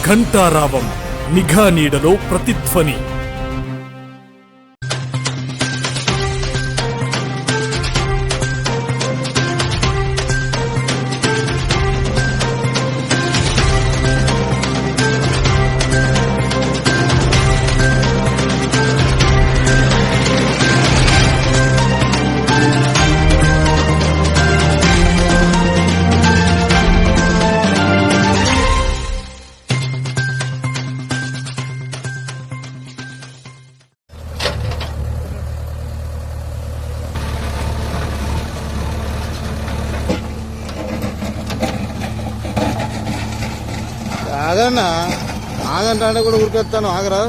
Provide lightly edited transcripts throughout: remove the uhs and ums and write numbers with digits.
ఘంటారావం నిఘా నీడలో ప్రతిధ్వని. ఆగన్నా ఆగంటే కూడా ఉరికెత్తాను ఆగరా.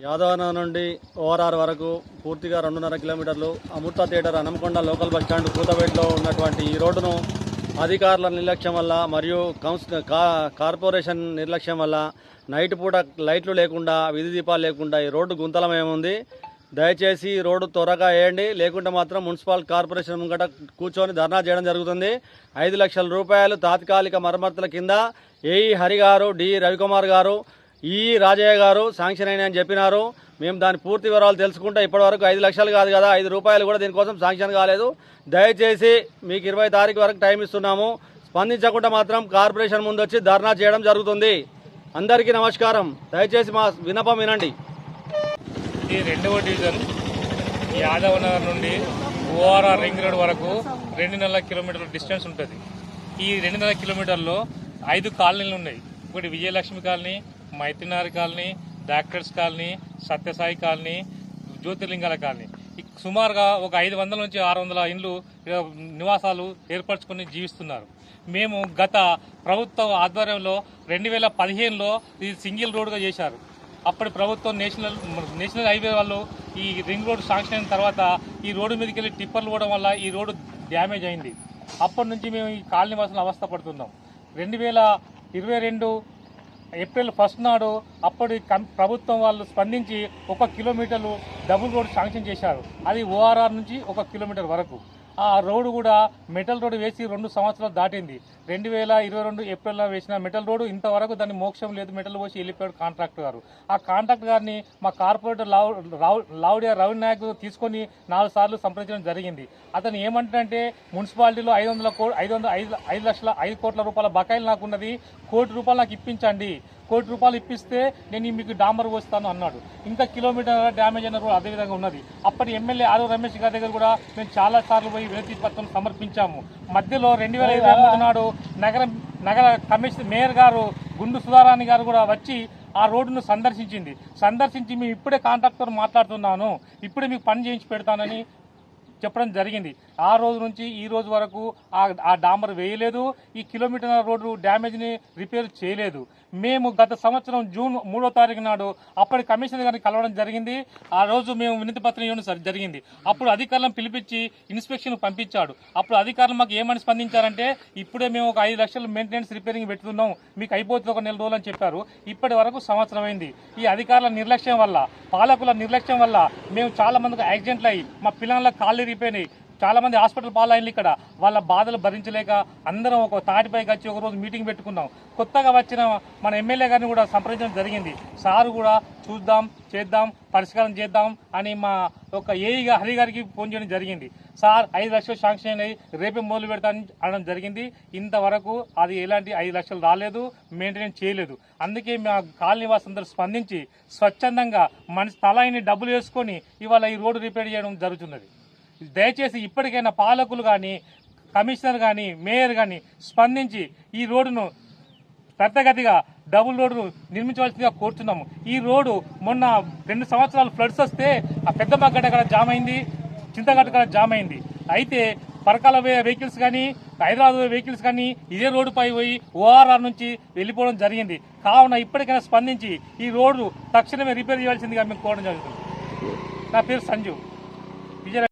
యాదవన నుండి ఓఆర్ఆర్ వరకు పూర్తిగా 2.5 కిలోమీటర్లు. అమృత థియేటర్, హనంకొండ లోకల్ బస్టాండ్, కూతబేటలో ఉన్నటువంటి ఈ రోడ్డును అధికారుల నిర్లక్ష్యం వల్ల మరియు కార్పొరేషన్ నిర్లక్ష్యం వల్ల నైట్ పూట లైట్లు లేకుండా, విధి దీపాలు లేకుండా ఈ రోడ్డు గుంతలమేముంది. దయచేసి ఈ రోడ్డు త్వరగా వేయండి, లేకుంటే మాత్రం మున్సిపల్ కార్పొరేషన్ ముంగట కూర్చొని ధర్నా చేయడం జరుగుతుంది. 5 లక్షల రూపాయలు తాత్కాలిక మరమ్మతుల కింద ఏఈ హరి గారు, డి రవికుమార్ గారు, ఈ రాజయ్య గారు శాంక్షన్ అయినాయని చెప్పినారు. మేము దాని పూర్తి వివరాలు తెలుసుకుంటే ఇప్పటివరకు 5 లక్షలు కాదు కదా, 5 రూపాయలు కూడా దీనికోసం శాంక్షన్ కాలేదు. దయచేసి మీకు 20 తారీఖు వరకు టైం ఇస్తున్నాము. స్పందించకుండా మాత్రం కార్పొరేషన్ ముందు వచ్చి ధర్నా చేయడం జరుగుతుంది. అందరికీ నమస్కారం. దయచేసి మా విన్నపం వినండి. ఈ 2వ డివిజన్ యాదవనగర్ నుండి ఓఆర్ఆర్ రింగ్ రోడ్ వరకు 2.5 కిలోమీటర్ల డిస్టెన్స్ ఉంటుంది. ఈ 2.5 కిలోమీటర్లో 5 కాలనీలు ఉన్నాయి. ఒకటి Vijayalakshmi colony, Maitrinari colony, doctors colony, Satyasai colony, జ్యోతిర్లింగాల కాలనీ. సుమారుగా ఒక 500 నుంచి 600 ఇండ్లు నివాసాలు ఏర్పరచుకొని జీవిస్తున్నారు. మేము గత ప్రభుత్వ ఆధ్వర్యంలో 2015లో ఇది సింగిల్ రోడ్డుగా చేశారు. అప్పటి ప్రభుత్వం నేషనల్ హైవే వాళ్ళు ఈ రింగ్ రోడ్ శాంక్షన్ అయిన తర్వాత ఈ రోడ్డు మీదకి వెళ్ళి టిప్పర్లు పోవడం వల్ల ఈ రోడ్డు డ్యామేజ్ అయింది. అప్పటి నుంచి మేము ఈ కాలనీ వాసులు అవస్థ పడుతున్నాం. 2022 ఏప్రిల్ 1 నాడు అప్పటి ప్రభుత్వం వాళ్ళు స్పందించి 1 కిలోమీటర్లు డబుల్ రోడ్ శాంక్షన్ చేశారు. అది ఓఆర్ఆర్ నుంచి 1 కిలోమీటర్ వరకు. ఆ రోడ్డు కూడా మెటల్ రోడ్డు వేసి 2 సంవత్సరాలు దాటింది. 2022 ఏప్రిల్లో వేసిన మెటల్ రోడ్డు ఇంతవరకు దాన్ని మోక్షం లేదు. మెటల్ పోసి వెళ్ళిపోయాడు కాంట్రాక్టర్ గారు. ఆ కాంట్రాక్టర్ గారిని మా కార్పొరేటర్ లావుడియా రవి నాయక్ తీసుకొని 4 సార్లు సంప్రదించడం జరిగింది. అతను ఏమంటాడంటే మున్సిపాలిటీలో 5 కోట్ల రూపాయల బకాయిలు నాకున్నది, 1 కోటి రూపాయలు నాకు ఇప్పించండి, 1 కోటి రూపాయలు ఇప్పిస్తే నేను మీకు డాంబర్ పోస్తాను అన్నాడు. ఇంకా కిలోమీటర్ డ్యామేజ్ అయిన రోడ్ అదేవిధంగా ఉన్నది. అప్పటి ఎమ్మెల్యే ఆరు రమేష్ గారి దగ్గర కూడా మేము చాలా సార్లు పోయి వినతి పత్రం సమర్పించాము. మధ్యలో 2023 నాడు నగర కమిషనర్ మేయర్ గారు గుండు సుధారాణి గారు కూడా వచ్చి ఆ రోడ్డును సందర్శించి మేము ఇప్పుడే కాంట్రాక్టర్ మాట్లాడుతున్నాను, ఇప్పుడే మీకు పని చేయించి పెడతానని చెప్పడం జరిగింది. ఆ రోజు నుంచి ఈ రోజు వరకు ఆ డాంబర్ వేయలేదు. ఈ కిలోమీటర్ రోడ్డు డ్యామేజ్ని రిపేర్ చేయలేదు. మేము గత సంవత్సరం జూన్ 3వ తారీఖు నాడు అప్పటి కమిషనర్ గారిని కలవడం జరిగింది. ఆ రోజు మేము వినతి పత్రం ఇవ్వడం జరిగింది. అప్పుడు అధికారులను పిలిపించి ఇన్స్పెక్షన్ పంపించాడు. అప్పుడు అధికారులు మాకు ఏమని స్పందించారంటే, ఇప్పుడే మేము ఒక 5 లక్షలు మెయింటెనెన్స్ రిపేరింగ్ పెడుతున్నాం, మీకు అయిపోతుంది 1 నెల రోజులు అని చెప్పారు. ఇప్పటి వరకు సంవత్సరం అయింది. ఈ అధికారుల నిర్లక్ష్యం వల్ల, పాలకుల నిర్లక్ష్యం వల్ల మేము చాలా మందికి యాక్సిడెంట్లు అయ్యి మా పిల్లల కాళ్ళు రిపోయినాయి. చాలా మంది హాస్పిటల్ పాలైన్లు ఇక్కడ వాళ్ళ బాధలు భరించలేక అందరం ఒక తాటిపైకి వచ్చి ఒక రోజు మీటింగ్ పెట్టుకున్నాం. కొత్తగా వచ్చిన మన ఎమ్మెల్యే గారిని కూడా సంప్రదించడం జరిగింది. సారు కూడా చూద్దాం, చేద్దాం, పరిష్కారం చేద్దాం అని మా ఒక ఏఈగా హరి గారికి ఫోన్ చేయడం జరిగింది. సార్ 5 లక్షలు శాంక్షన్ అయ్యి రేపే మొదలు పెడతానని అనడం జరిగింది. ఇంతవరకు అది ఎలాంటి 5 లక్షలు రాలేదు, మెయింటెనెన్స్ చేయలేదు. అందుకే మా కాలనీ వాసులందరూ స్పందించి స్వచ్ఛందంగా మన స్థలాన్ని డబ్బులు వేసుకొని ఇవాళ ఈ రోడ్డు రిపేర్ చేయడం జరుగుతున్నది. దయచేసి ఇప్పటికైనా పాలకులు కానీ, కమిషనర్ కానీ, మేయర్ కానీ స్పందించి ఈ రోడ్డును త్వరితగతిగా డబుల్ రోడ్డు నిర్మించవలసిందిగా కోరుతున్నాము. ఈ రోడ్డు మొన్న 2 సంవత్సరాలు ఫ్లడ్స్ వస్తే ఆ పెద్ద మగ్గడ అక్కడ జామ్ అయింది, చింతగడ్డ అక్కడ జామ్ అయింది. అయితే పరకాల వెహికల్స్ కానీ, హైదరాబాద్ వెహికల్స్ కానీ ఇదే రోడ్డుపై పోయి ఓఆర్ఆర్ నుంచి వెళ్ళిపోవడం జరిగింది. కావున ఇప్పటికైనా స్పందించి ఈ రోడ్డు తక్షణమే రిపేర్ చేయాల్సిందిగా మేము కోరడం జరుగుతుంది. నా పేరు సంజు.